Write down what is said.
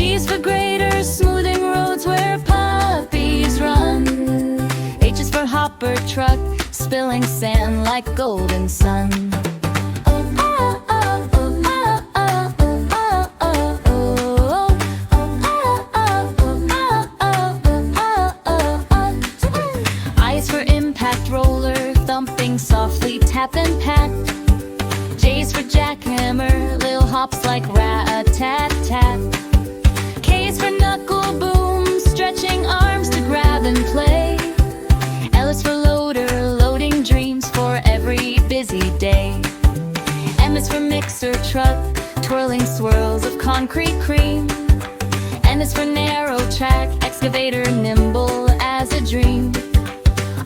G's for grader, smoothing roads where puppies run. H is for hopper truck, spilling sand like golden sun. I is for impact roller, thumping softly, tap and pat. J's for jackhammer, lil hops like rat-a-tat-tat. K's for knuckle boom, stretching arms to grab and play. L is for loader, loading dreams for every busy day. M is for mixer truck, twirling swirls of concrete cream. N is for narrow track, excavator nimble